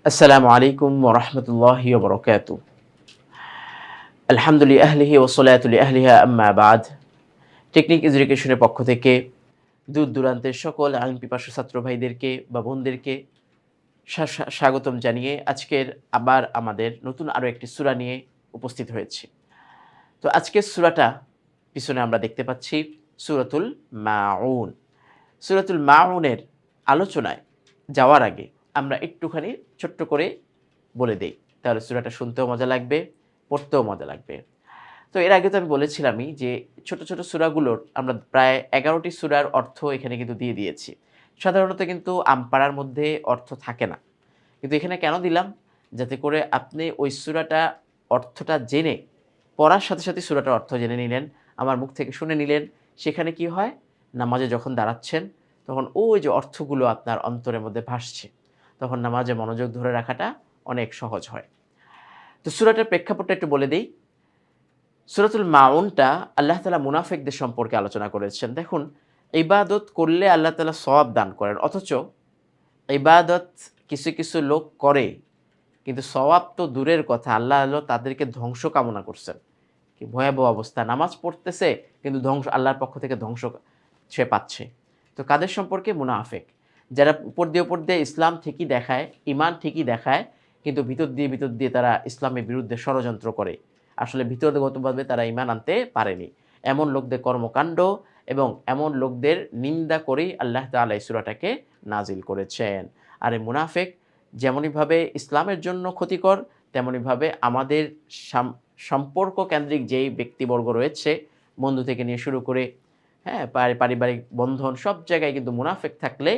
আসসালামু আলাইকুম ওয়া রাহমাতুল্লাহি ওয়া বারাকাতুহু। আলহামদুলিল্লাহি আহলিহি ওয়া সালাতু লিআহলিহা আম্মা বাদ। টেকনিক এডুকেশনের পক্ষ থেকে দূর দূরান্তের সকল আইন পিপাসু ছাত্র ভাইদেরকে বা বোনদেরকে স্বাগতম জানিয়ে আজকের আবার আমাদের নতুন আরো একটি সূরা নিয়ে উপস্থিত হয়েছি। তো আজকের সূরাটা পিছনে আমরা দেখতে পাচ্ছি সূরাতুল মাউন। সূরাতুল মাউনের আলোচনায় যাওয়ার আগে আমরা একটুখানি ছোট্ট করে বলে দেই। তাহলে সূরাটা শুনতেও মজা লাগবে, পড়তেও মজা লাগবে। তো এর আগে তো আমি বলেছিলামই যে ছোট, ছোট সূরাগুলোর আমরা প্রায় ১১ টি সূরার অর্থ এখানে কিন্তু দিয়ে দিয়েছি। সাধারণত কিন্তু আমপাড়ার মধ্যে অর্থ থাকে না। কিন্তু এখানে কেন দিলাম? যাতে করে আপনি ওই সূরাটা অর্থটা জেনে পড়ার সাথে, সাথে সূরাটার অর্থ জেনে নিলেন, আমার মুখ থেকে শুনে নিলেন। সেখানে কি হয়? নামাজে যখন দাঁড়াচ্ছেন, তখন ওই যে অর্থগুলো আপনার অন্তরের মধ্যে ভাসছে। তখন নামাজে মনোযোগ ধরে রাখাটা অনেক সহজ হয়। তো সূরাটার প্রেক্ষাপটটা একটু বলে দেই। সূরাতুল মাউনটা আল্লাহ তাআলা মুনাফিকদের সম্পর্কে আলোচনা করেছেন। দেখুন, ইবাদত করলে আল্লাহ তাআলা সওয়াব দান করেন। অথচ ইবাদত কিছু, কিছু লোক করে কিন্তু সওয়াব তো দূরের কথা। আল্লাহ তাদেরকে ধ্বংস কামনা করছেন। কি ভয়াবহ অবস্থা! নামাজ পড়তেছে কিন্তু আল্লাহর পক্ষ থেকে ধ্বংস সে পাচ্ছে। তো কাদের সম্পর্কে? মুনাফিক। যারা উপর দিয়ে ইসলাম ঠিকই দেখায়, ঈমান ঠিকই দেখায়, কিন্তু ভিতর দিয়ে তারা ইসলামের বিরুদ্ধে ষড়যন্ত্র করে। আসলে ভিতরগতভাবে তারা ঈমান আনতে পারেনি। এমন লোকদের কর্মকাণ্ড এবং এমন লোকদের নিন্দা করেই আল্লাহ তাআলা এই সূরাটাকে নাজিল করেছেন। আর এই মুনাফিক যেমনিভাবে ইসলামের জন্য ক্ষতিকর, তেমনিভাবে আমাদের সম্পর্ক কেন্দ্রিক যেই ব্যক্তিবর্গ রয়েছে, বন্ধু থেকে নিয়ে শুরু করে, হ্যাঁ? পারিবারিক বন্ধন সব জায়গায় কিন্তু মুনাফিক থাকলে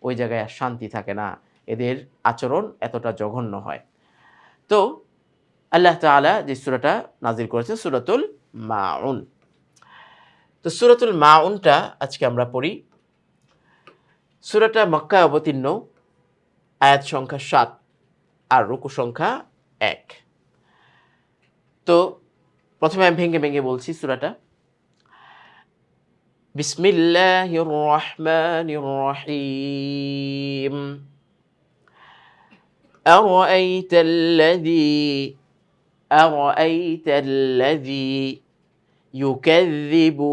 ওই জায়গায় আর শান্তি থাকে না। এদের আচরণ এতটা জঘন্য হয়। তো আল্লাহ তাআলা যে সূরাটা নাজিল করেছেন সূরাতুল মাউন। তো সূরাতুল মাউনটা আজকে আমরা পড়ি। সূরাটা মক্কায় অবতীর্ণ, আয়াত সংখ্যা ৭ আর রুকু সংখ্যা ১। তো ১ম এ আমি ভেঙে, ভেঙে বলছি সূরাটা। বিসমিল্লাহির রহমানির রহিম। আরাআইতাল্লাযী ইউকাযযিবু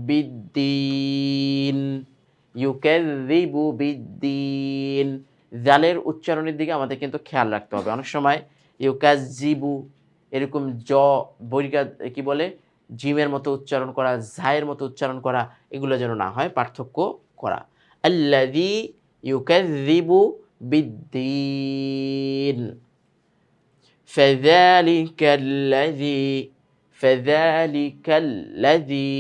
বিদ্দীন। ইউকাযযিবু বিদ্দীন। জালের উচ্চারণের দিকে আমাদের কিন্তু খেয়াল রাখতে হবে। অনেক সময় ইউকাযযিবু এরকম বর্গা কি বলে? জিমের মতো উচ্চারণ করা, জায়ের মতো উচ্চারণ করা, এগুলো যেন না হয়, পার্থক্য করা। আল্লাযী ইউকাযযিবু বিদ্দীন। ফাযালিকাল্লাযী ফাযালিকাল্লাযী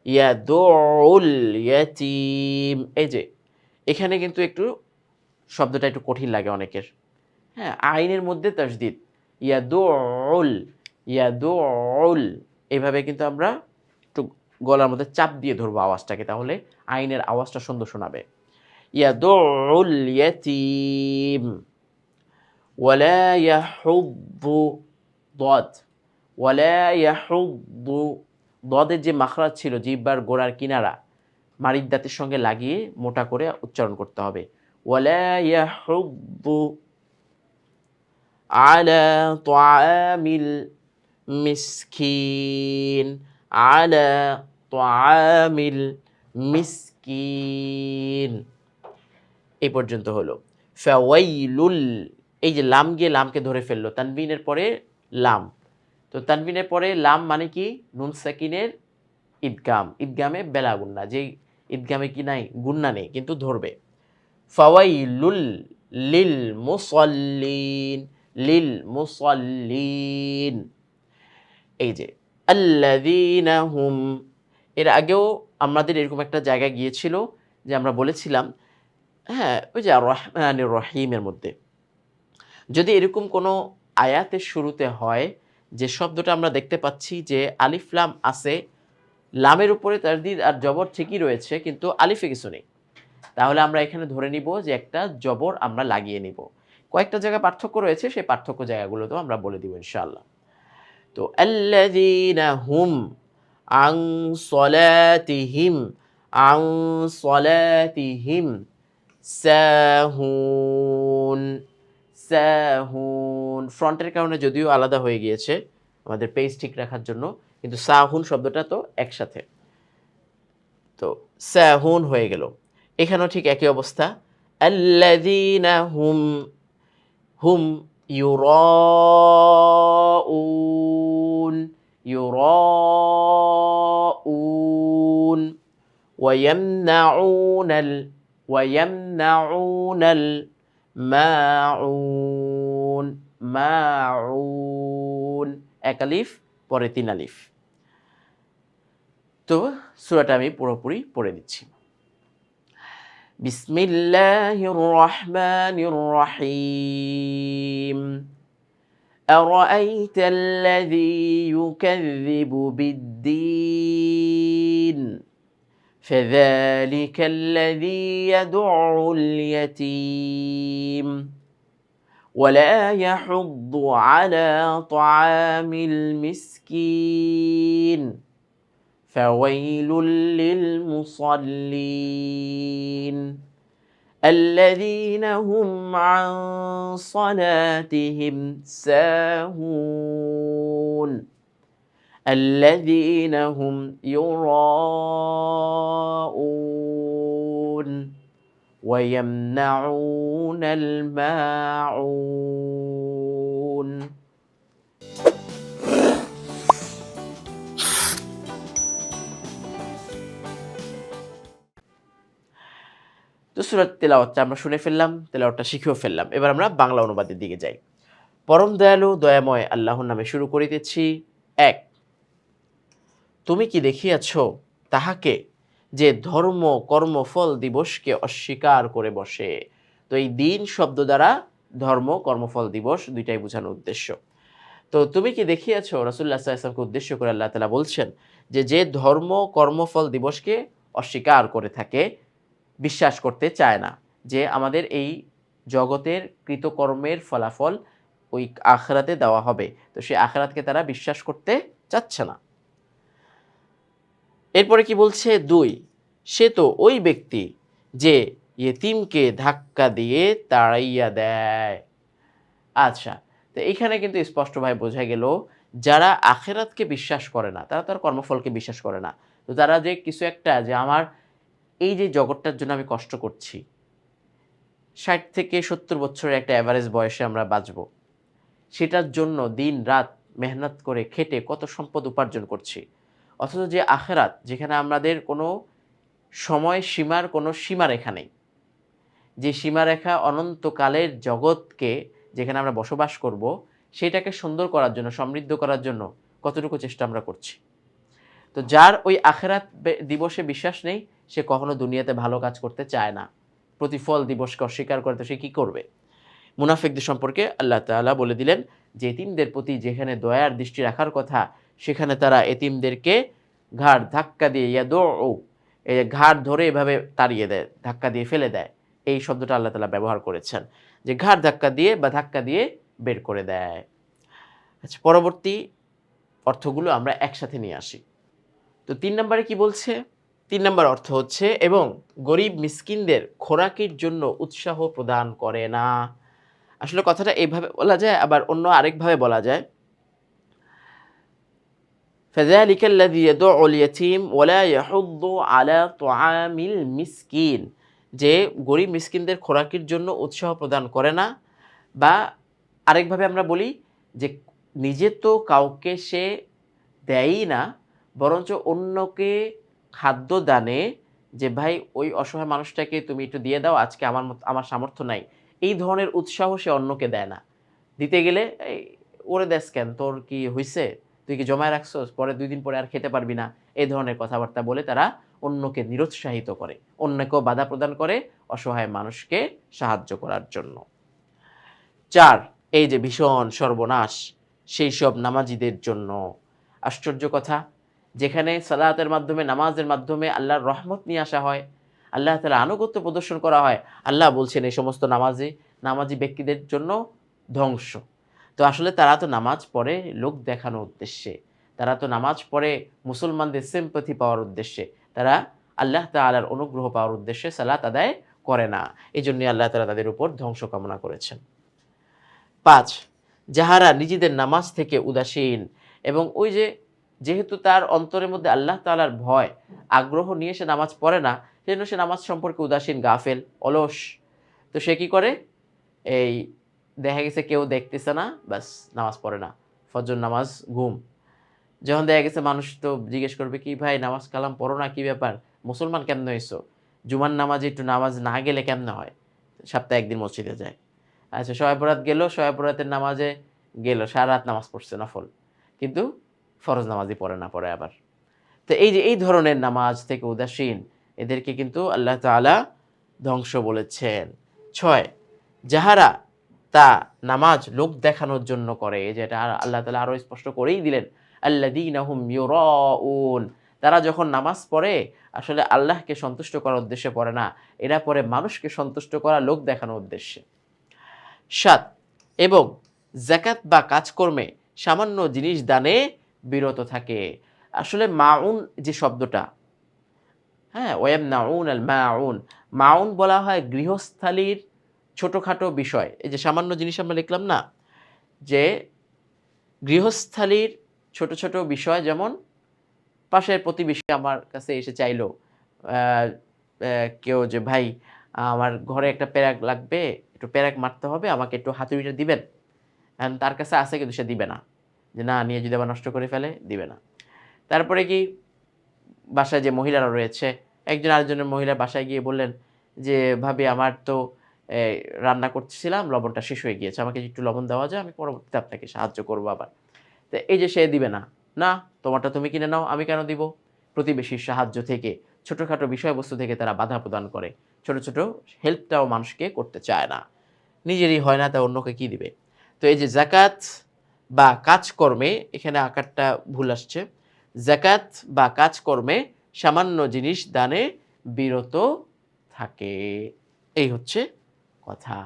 ইয়াদুউল ইয়াতীম। এই যে এখানে কিন্তু একটু শব্দটা একটু কঠিন লাগে অনেকের। হ্যাঁ? আইনের মধ্যে তাসদিদ। ইয়াদুউল, ইয়াদুউল এভাবে কিন্তু আমরা একটু গলার মধ্যে চাপ দিয়ে ধরবো আওয়াজটাকে, তাহলে আইনের আওয়াজটা সুন্দর শোনাবে। ইয়াদুউল ইয়াতীম ওয়ালা ইয়াহুদ্দু দদ ওয়ালা ইয়াহুদ্দু। দদের যে মাখরাজ ছিল জিহ্বার গোড়ার কিনারা মাড়ির দাঁতের সঙ্গে লাগিয়ে মোটা করে উচ্চারণ করতে হবে। ওয়ালা ইয়াহুদ্দু আলা তাআমিল মিসকিন। আলা তাআমিল মিসকিন। এই পর্যন্ত হলো। ফাওয়াইলুল, এই যে লাম গিয়ে লামকে ধরে ফেললো। তানবিনের পরে লাম। তো তানবিনের পরে লাম মানে কি? নুন সাকিনের ইদগাম। ইদগামে বেলা গুন্না। যেই ইদগামে কি নাই? গুন্না নেই, কিন্তু ধরবে। ফাওয়াইলুল লিল মুসাল্লিন। লিল মুসাল্লিন। এই যে আল্লাযীনা হুম, এর আগেও আমাদের এরকম একটা জায়গায় গিয়েছিল যে আমরা বলেছিলাম, হ্যাঁ, ওই যে আর রহমানির রহিমের মধ্যে যদি এরকম কোনো আয়াতের শুরুতে হয় যে শব্দটা আমরা দেখতে পাচ্ছি যে আলিফ লাম আছে, লামের উপরে তাসদিদ আর জবর ঠিকই রয়েছে কিন্তু আলিফে কিছু নেই। তাহলে আমরা এখানে ধরে নিব যে একটা জবর আমরা লাগিয়ে নিব। কয়েকটা জায়গায় পার্থক্য রয়েছে, সেই পার্থক্য জায়গাগুলোতেও আমরা বলে দিব ইনশাআল্লাহ। তো আল্লাযীনা হুম আন সলাতিহিম আন সলাতিহিম সাহুন। সাহুন, ফ্রন্টের কারণে যদিও আলাদা হয়ে গিয়েছে আমাদের পেজ ঠিক রাখার জন্য, কিন্তু সাহুন শব্দটা তো একসাথে, তো সাহুন হয়ে গেল। এখানেও ঠিক একই অবস্থা। আল্লাযীনা হুম, হুম ইউরাউন, ইউরাউন, ওয়ায়ামনাউনাল, ওয়ায়ামনাউনাল মাউন, মাউন, এক আলিফ পরে ৩ আলিফ। তো সূরাটা আমি পুরোপুরি পড়ে দিচ্ছি। বিসমিল্লাহির রহমানির রহিম। أرأيت الذي يكذب بالدين فذلك الذي يدع اليتيم ولا يحض على طعام المسكين فويل للمصلين الذين هم عن صلاتهم ساهون الذين هم يراءون ويمنعون الماعون। তো সূরার তেলাওয়াতটা আমরা শুনে ফেললাম, তেলাওয়াতটা শিখেও ফেললাম। এবার আমরা বাংলা অনুবাদের দিকে যাই। পরম দয়ালু দয়াময় আল্লাহর নামে শুরু করিতেছি। ১, তুমি কি দেখিয়াছ তাহাকে যে ধর্ম কর্মফল দিবসকে অস্বীকার করে বসে। তো এই দিন শব্দ দ্বারা ধর্ম কর্মফল দিবস দুইটাই বোঝানোর উদ্দেশ্য। তো তুমি কি দেখিয়াছ, রাসূলুল্লাহ সাল্লাল্লাহু আলাইহি ওয়াসাল্লামকে উদ্দেশ্য করে আল্লাহ তাআলা বলছেন যে যে ধর্ম কর্মফল দিবসকে অস্বীকার করে থাকে, বিশ্বাস করতে চায় না যে আমাদের এই জগতের কৃতকর্মের ফলাফল ওই আখিরাতে দেওয়া হবে। তো সেই আখিরাতকে তারা বিশ্বাস করতে চাচ্ছে না। এরপরে কি বলছে? ২, সে তো ওই ব্যক্তি যে ইয়েতিমকে ধাক্কা দিয়ে তাড়াইয়া দেয়। আচ্ছা, তো এইখানে কিন্তু স্পষ্টভাবে বোঝা গেল যারা আখিরাতকে বিশ্বাস করে না, তারা তার কর্মফলকে বিশ্বাস করে না। তো তারা যে কিছু একটা যে আমার এই যে জগৎটার জন্য আমি কষ্ট করছি, ৬০ থেকে ৭০ বছরের একটা এভারেজ বয়সে আমরা বাঁচব। সেটার জন্য দিন-রাত মেহনত করে খেটে কত সম্পদ উপার্জন করছি। অথচ যে আখিরাত, যেখানে আমাদের কোনো সময় সীমার কোনো সীমারেখা নেই। যে সীমারেখা অনন্তকালের জগৎকে যেখানে আমরা বসবাস করব, সেটাকে সুন্দর করার জন্য, সমৃদ্ধ করার জন্য কতটুকু চেষ্টা আমরা করছি। তো যার ওই আখিরাত দিবসে বিশ্বাস নেই, সে কখনো দুনিয়াতে ভালো কাজ করতে চায় না। প্রতিফল দিবসকে অস্বীকার করে তো সে কি করবে? মুনাফিকদের সম্পর্কে আল্লাহ তাআলা বলে দিলেন যে এতিমদের প্রতি যেখানে দয়ার দৃষ্টি রাখার কথা, সেখানে তারা এতিমদেরকে ঘাড় ধাক্কা দিয়ে ইয়াদউ, এই ঘাড় ধরে এভাবে তাড়িয়ে দেয়, ধাক্কা দিয়ে ফেলে দেয়। এই শব্দটা আল্লাহ তাআলা ব্যবহার করেছেন যে ঘাড় ধাক্কা দিয়ে বা ধাক্কা দিয়ে বের করে দেয়। আচ্ছা, পরবর্তী অর্থগুলো আমরা একসাথে নিয়ে আসি। তো ৩ নম্বরে কি বলছে? ৩ নম্বর অর্থ হচ্ছে এবং গরিব মিসকিনদের খোরাকির জন্য উৎসাহ প্রদান করে না। আসলে কথাটা এইভাবে বলা যায়, আবার অন্য আরেকভাবে বলা যায়। ফাযালিকা আল্লাযী ইয়াদউল ইয়াতীম ওয়া লা ইয়াহুদ্দু আলা তুআমিল মিসকিন, যে গরিব মিসকিনদের খোরাকির জন্য উৎসাহ প্রদান করে না, বা আরেকভাবে আমরা বলি যে নিজে তো কাউকে সে দেয়ই না, বরঞ্চ অন্যকে খাদ্য দানে যে ভাই ওই অসহায় মানুষটাকে তুমি একটু দিয়ে দাও, আজকে আমার সামর্থ্য নাই। এই ধরনের উৎসাহ সে অন্যকে দেয় না। দিতে গেলে এই ওরে দেস কেন? তোর কি হইছে? তুই কি জমায় রাখছস? পরে ২ দিন পরে আর খেতে পারবি না। এই ধরনের কথাবার্তা বলে তারা অন্যকে নিরুৎসাহিত করে। অন্যকেও বাধা প্রদান করে অসহায় মানুষকে সাহায্য করার জন্য। ৪, এই যে ভীষণ সর্বনাশ সেইসব নামাজীদের জন্য। আশ্চর্য কথা, যেখানে সালাতের মাধ্যমে, নামাজের মাধ্যমে আল্লাহর রহমত নিয়ে আসা হয়, আল্লাহ তাআলার আনুগত্য প্রদর্শন করা হয়, আল্লাহ বলছেন এই সমস্ত নামাজি ব্যক্তিদের জন্য ধ্বংস। তো আসলে তারা তো নামাজ পড়ে লোক দেখানোর উদ্দেশ্যে। তারা তো নামাজ পড়ে মুসলমানদের সিম্প্যাথি পাওয়ার উদ্দেশ্যে। তারা আল্লাহ তাআলার অনুগ্রহ পাওয়ার উদ্দেশ্যে সালাত আদায় করে না। এজন্যই আল্লাহ তাআলা তাদের উপর ধ্বংস কামনা করেছেন। 5, যাহারা নিজেদের নামাজ থেকে উদাসীন, এবং ওই যে যেহেতু তার অন্তরের মধ্যে আল্লাহ তাআলার ভয়, আগ্রহ নিয়ে সে নামাজ পড়ে না, সেজন্য সে নামাজ সম্পর্কে উদাসীন, গাফেল, অলস। তো সে কি করে? এই দেখা গেছে কেউ দেখতেছে না, ব্যাস নামাজ পড়ে না। ফজর নামাজ, ঘুম। যখন দেখা গেছে মানুষ তো জিজ্ঞেস করবে, "কি ভাই নামাজ কালাম পড়ো না, কি ব্যাপার? মুসলমান কেমনে হইছো? জুমার নামাজে একটু নামাজ না গেলে কেমনে হয়?" সপ্তাহে ১ দিন মসজিদে যায়। আচ্ছা শবে বরাত গেল, শবে বরাতের নামাজে গেল, সারা রাত নামাজ পড়ছে নফল। কিন্তু ফরজ নামাজই পড়ে না পরে আবার। তো এই যে এই ধরনের নামাজ থেকে উদাসীন, এদেরকে কিন্তু আল্লাহ তাআলা ধ্বংস বলেছেন। ৬, যাহারা তা নামাজ লোক দেখানোর জন্য করে, যেটা আল্লাহ তাআলা আরো স্পষ্ট করেই দিলেন, আল্লাযীনা হুম ইউরাউন, তারা যখন নামাজ পড়ে আসলে আল্লাহকে সন্তুষ্ট করার উদ্দেশ্যে পড়ে না, এরা পড়ে মানুষকে সন্তুষ্ট করা, লোক দেখানোর উদ্দেশ্যে। ৭, এবং যাকাত বা কাজকর্মে সামান্য জিনিস দানে বিরত থাকে। আসলে মাউন যে শব্দটা, হ্যাঁ? ওয়ামনাউন আল মাউন। মাউন বলা হয় গৃহস্থালির ছোটখাটো বিষয়। এই যে সামান্য জিনিস আমরা লিখলাম না? যে গৃহস্থালির ছোট, ছোট বিষয়, যেমন পাশের প্রতিবেশী আমার কাছে এসে চাইলো, আ কেউ যে, "ভাই আমার ঘরে একটা পেরেক লাগবে, একটু পেরেক মারতে হবে, আমাকে একটু হাতুড়িটা দিবেন?" এখন তার কাছে আছে কিন্তু সে দিবে না। যে না নিয়ে যদি আবার নষ্ট করে ফেলে, দিবে না। তারপরে কি বাসায় যে মহিলারা রয়েছে, একজন আরেকজনের মহিলার বাসায় গিয়ে বললেন যে, "ভাবি আমার তো এ রান্না করতেছিলাম, লবণটা শেষ হয়ে গিয়েছে। আমাকে একটু লবণ দেওয়া যায়? আমি পরবর্তীতে আপনাকে সাহায্য করব আবার।" তো এই যে সে দিবে না। "না, তোমারটা তুমি কিনে নাও, আমি কেন দিব?" প্রতিবেশীর সাহায্য থেকে, ছোটখাটো বিষয়বস্তু থেকে তারা বাধা প্রদান করে। ছোট, ছোট হেল্পটাও মানুষকে করতে চায় না। নিজেরই হয় না তা অন্যকে কি দিবে? তো এই যে যাকাত বা কাজকর্মে, এখানে আকারটা ভুল আসছে। যাকাত বা কাজকর্মে সামান্য জিনিস দানে বিরত থাকে। এই হচ্ছে কথা।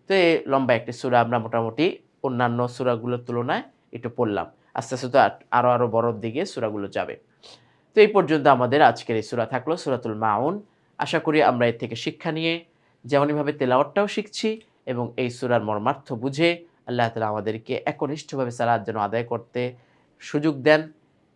তো লম্বা একটি সূরা আমরা মোটামুটি অন্যান্য সূরাগুলোর তুলনায় একটু পড়লাম। আস্তে, আস্তে তো আরো বড়র দিকে সূরাগুলো যাবে। তো এই পর্যন্ত আমাদের আজকের এই সূরা থাকলো, সূরাতুল মাউন। আশা করি আমরা এর থেকে শিক্ষা নিয়ে যেমনিভাবে তেলাওয়াতটাও শিখছি এবং এই সূরার মর্মার্থ বুঝে আল্লাহ তাআলা আমাদেরকে একনিষ্ঠভাবে সালাত যেন আদায় করতে সুযোগ দেন,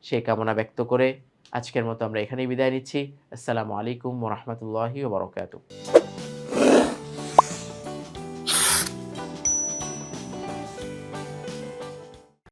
সেই কামনা ব্যক্ত করে আজকের মতো আমরা এখানেই বিদায় নিচ্ছি। আসসালামু আলাইকুম ওয়া রাহমাতুল্লাহি ওয়া বারাকাতুহু।